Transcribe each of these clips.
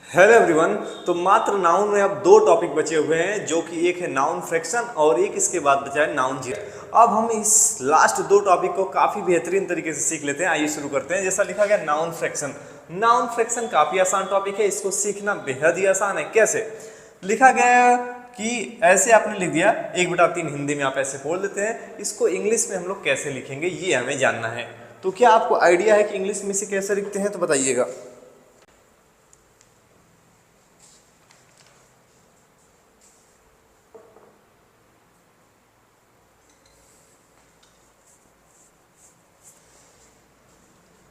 Hello everyone. तो मात्र noun में अब दो टॉपिक बचे हुए हैं, जो कि एक है नाउन फ्रैक्शन और एक इसके बाद बचा है नाउन जीरो। अब हम इस लास्ट दो टॉपिक को काफ़ी बेहतरीन तरीके से सीख लेते हैं। आइए शुरू करते हैं। जैसा लिखा गया नाउन फ्रैक्शन। नाउन फ्रैक्शन काफ़ी आसान टॉपिक है, इसको सीखना बेहद ही आसान है। कैसे लिखा गया कि ऐसे आपने लिख दिया 1/3 हिंदी में आप ऐसे बोल देते हैं। इसको इंग्लिश में हम लोग कैसे लिखेंगे ये हमें जानना है। तो क्या आपको आइडिया है कि इंग्लिश में इसे कैसे लिखते हैं? तो बताइएगा।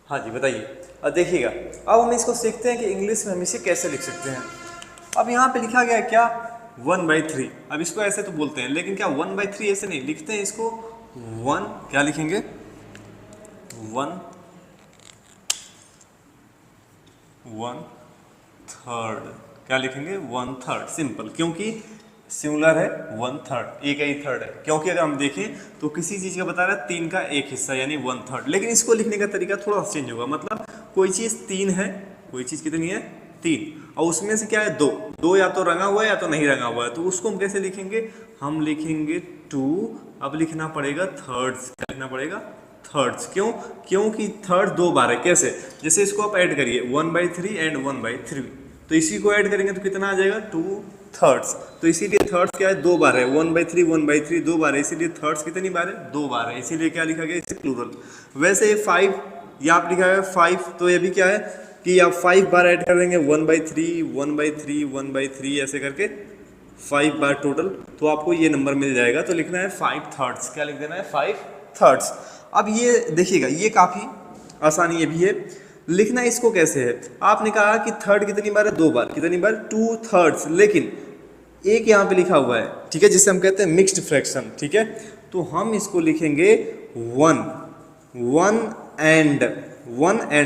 हाँ जी बताइए। अब देखिएगा, अब हम इसको सीखते हैं कि इंग्लिश में हम इसे कैसे लिख सकते हैं। अब यहाँ पे लिखा गया है क्या 1/3। अब इसको ऐसे तो बोलते हैं, लेकिन क्या 1/3 ऐसे नहीं लिखते हैं इसको। 1 क्या लिखेंगे 1/3 क्या लिखेंगे 1/3 सिंपल, क्योंकि सिंगुलर है 1/3 एक ही थर्ड है। क्योंकि अगर हम देखें तो किसी चीज़ का बता रहा है 3 का एक हिस्सा यानी 1/3, लेकिन इसको लिखने का तरीका थोड़ा सा चेंज होगा। मतलब कोई चीज़ 3 है, कोई चीज़ कितनी है 3, और उसमें से क्या है 2 या तो रंगा हुआ है या तो नहीं रंगा हुआ है। तो उसको हम कैसे लिखेंगे, हम लिखेंगे 2। अब लिखना पड़ेगा थर्ड्स। क्या लिखना पड़ेगा थर्ड्स। क्यों? क्योंकि थर्ड 2 बार है। कैसे? जैसे इसको आप ऐड करिए 1/3 एंड 1/3, तो इसी को ऐड करेंगे तो कितना आ जाएगा 2 थर्ड्स। तो इसीलिए थर्ड्स क्या है 2 बार है। 1/3 2 बार है, इसीलिए थर्ड्स कितनी बार है 2 बार है। इसीलिए क्या लिखा गया इसे प्लूरल। वैसे 5 यहाँ आप लिखा है 5, तो ये भी क्या है कि आप 5 बार ऐड कर देंगे 1/3 ऐसे करके 5 बार टोटल, तो आपको ये नंबर मिल जाएगा। तो लिखना है 5 थर्ड्स। क्या लिख देना है 5 थर्ड्स। अब ये देखिएगा, ये काफ़ी आसानी ये भी है लिखना। इसको कैसे है, आपने कहा कि थर्ड कितनी बार है 2 बार, कितनी बार 2 थर्ड्स, लेकिन एक यहाँ पे लिखा हुआ है, ठीक है, जिसे हम कहते हैं मिक्स्ड फ्रैक्शन। ठीक है, तो हम इसको लिखेंगे 1 एंड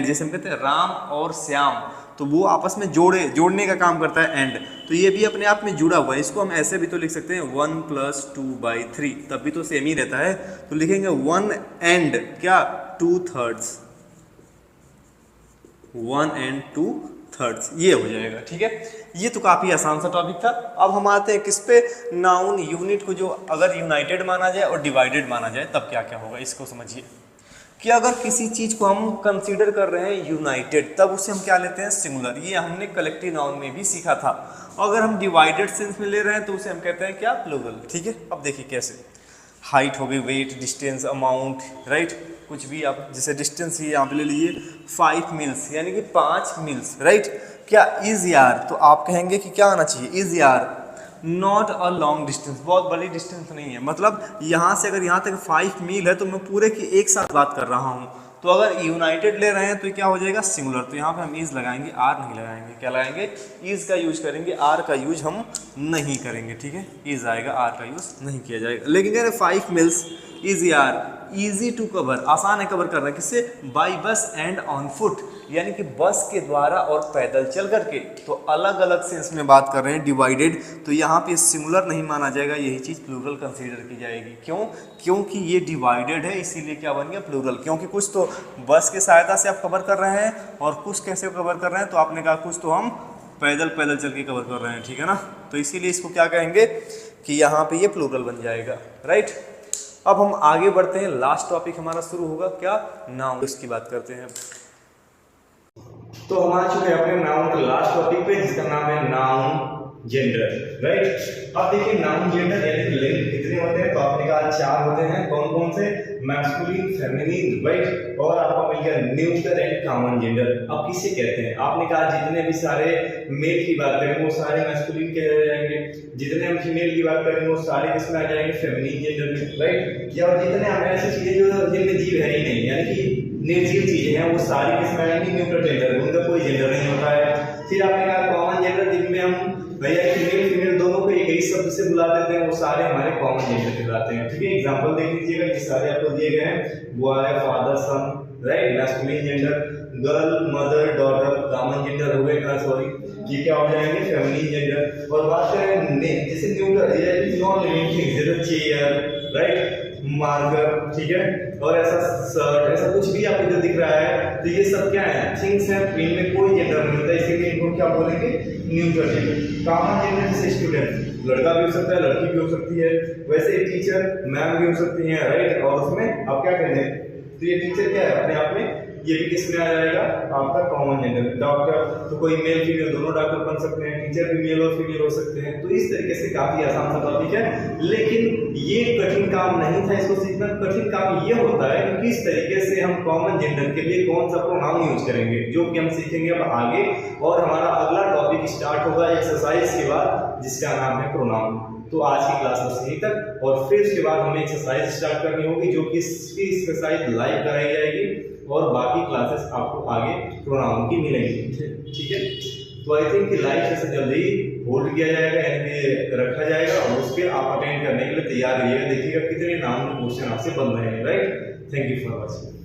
जैसे हम कहते हैं राम और श्याम, तो वो आपस में जोड़ने का काम करता है एंड, तो ये भी अपने आप में जुड़ा हुआ है। इसको हम ऐसे भी तो लिख सकते हैं 1 + 2/3, तब भी तो सेम ही रहता है। तो लिखेंगे 1 एंड क्या 2 थर्ड्स, 1 एंड 2 थर्ड्स, ये हो जाएगा। ठीक है, ये तो काफ़ी आसान सा टॉपिक था। अब हम आते हैं किस पे, नाउन यूनिट को, जो अगर यूनाइटेड माना जाए और डिवाइडेड माना जाए तब क्या क्या होगा। इसको समझिए कि अगर किसी चीज़ को हम कंसीडर कर रहे हैं यूनाइटेड, तब उसे हम क्या लेते हैं सिंगुलर। ये हमने कलेक्टिव नाउन में भी सीखा था। अगर हम डिवाइडेड सेंस में ले रहे हैं तो उसे हम कहते हैं क्या प्लूरल। ठीक है, अब देखिए कैसे, हाइट हो गई, वेट, डिस्टेंस, अमाउंट, राइट, कुछ भी आप जैसे डिस्टेंस ही यहाँ पे ले लीजिए 5 मील्स यानी कि 5 मील्स, राइट। क्या इज यार, तो आप कहेंगे कि क्या आना चाहिए इज यार नॉट अ लॉन्ग डिस्टेंस, बहुत बड़ी डिस्टेंस नहीं है। मतलब यहाँ से अगर यहाँ तक 5 मील है तो मैं पूरे की एक साथ बात कर रहा हूँ। तो अगर यूनाइटेड ले रहे हैं तो क्या हो जाएगा सिंगुलर, तो यहाँ पे हम इज लगाएंगे, आर नहीं लगाएंगे। क्या लगाएंगे, इज का यूज करेंगे, आर का यूज हम नहीं करेंगे। ठीक है, इज आएगा, आर का यूज नहीं किया जाएगा। लेकिन कह रहे 5 मील्स इज यार इजी टू कवर, आसान है कवर करना, किससे, by bus and on foot, यानी कि बस के द्वारा और पैदल चल करके। तो अलग अलग सेंस में बात कर रहे हैं डिवाइडेड, तो यहाँ पे सिंगुलर नहीं माना जाएगा, यही चीज़ प्लूरल कंसीडर की जाएगी। क्यों? क्योंकि ये डिवाइडेड है, इसीलिए क्या बन गया प्लूरल। क्योंकि कुछ तो बस की सहायता से आप कवर कर रहे हैं और कुछ कैसे कवर कर रहे हैं, तो आपने कहा कुछ तो हम पैदल चल के कवर कर रहे हैं। ठीक है ना, तो इसीलिए इसको क्या कहेंगे कि यहाँ पे ये प्लूरल बन जाएगा, राइट। अब हम आगे बढ़ते हैं, लास्ट टॉपिक हमारा शुरू होगा क्या, नाउन, उसकी बात करते हैं। तो हम आ चुके हैं अपने नाउन के लास्ट टॉपिक पे, जिसका नाम है नाउन जेंडर, राइट। अब देखिए नाउन जेंडर यानी कि लिंग कितने होते हैं, तो आपने कहा 4 होते हैं। कौन कौन से, मैस्कुलिन, फेमिनिन, राइट, और आपको मिल गया न्यूट्रल एंड कॉमन जेंडर। अब किसे कहते हैं, आपने कहा जितने भी सारे मेल की बात करेंगे वो सारे मैस्कुलिन के हो जाएंगे, जितने हम फीमेल की बात करेंगे वो सारे किसमें आ जाएंगे, फेमिनिन जेंडर में, राइट। या और जितने हमें ऐसी चीजें जो जिनमें जीव है ही नहीं, यानी कि निर्जीव चीजें हैं, वो सारी किसमें आएंगी, न्यूट्रल जेंडर, उनका कोई जेंडर नहीं होता है। फिर आपने कहा कॉमन जेंडर, जिनमें हम भैया फीमेल दोनों को एक ही शब्द से बुला देते हैं, वो सारे हमारे कॉमन जेंडर कहलाते हैं। ठीक है, एग्जांपल देख लीजिएगा, ये सारे आपको दिए गए हैं, boy, father, son, right, masculine gender, girl, mother, daughter, common gender हो गए, सॉरी, ये क्या हो जाएंगे, फेमिनिन जेंडर। और बात करें जैसे न्यूट्रल, नॉन लिविंग थिंग्स, जैसे चेयर, राइट, मार्कर, ठीक है, और ऐसा शर्ट, ऐसा कुछ भी आपको जो दिख रहा है, तो ये सब क्या है, थिंग्स हैं, इनमें कोई जेंडर नहीं होता, इसीलिए इनको क्या बोलेंगे, न्यूट्रल जेंडर। कॉमन जेंडर जैसे स्टूडेंट, लड़का भी हो सकता है, लड़की भी हो सकती है, वैसे टीचर मैम भी हो सकती हैं, राइट। और उसमें आप क्या कहेंगे, तो ये टीचर क्या है अपने आप में, ये भी किस में आ जाएगा, आपका कॉमन जेंडर। डॉक्टर तो कोई मेल फीमेल दोनों डॉक्टर बन सकते हैं, टीचर भी मेल और फीमेल हो सकते हैं। तो इस तरीके से काफी आसान सा टॉपिक है, लेकिन ये कठिन काम नहीं था इसको सीखना। कठिन काम ये होता है कि किस तरीके से हम कॉमन जेंडर के लिए कौन सा प्रोनाउन यूज करेंगे, जो कि हम सीखेंगे अब आगे। और हमारा अगला टॉपिक स्टार्ट होगा एक्सरसाइज के बाद, जिसका नाम है प्रोनाउन। तो आज की क्लास बस यहीं तक, और फिर उसके बाद हमें एक्सरसाइज स्टार्ट करनी होगी, जो कि इसकी एक्सरसाइज लाइव कराई जाएगी, और बाकी क्लासेस आपको आगे प्रोनाउन की मिलेंगी, ठीक है। तो आई थिंक लाइव सेशन जल्दी होल्ड किया जाएगा, यानी रखा जाएगा, और उसके आप अटेंड करने के लिए तैयार रहिएगा। देखिएगा कितने नाउन क्वेश्चन आपसे बन रहे हैं, right. Thank you for watching.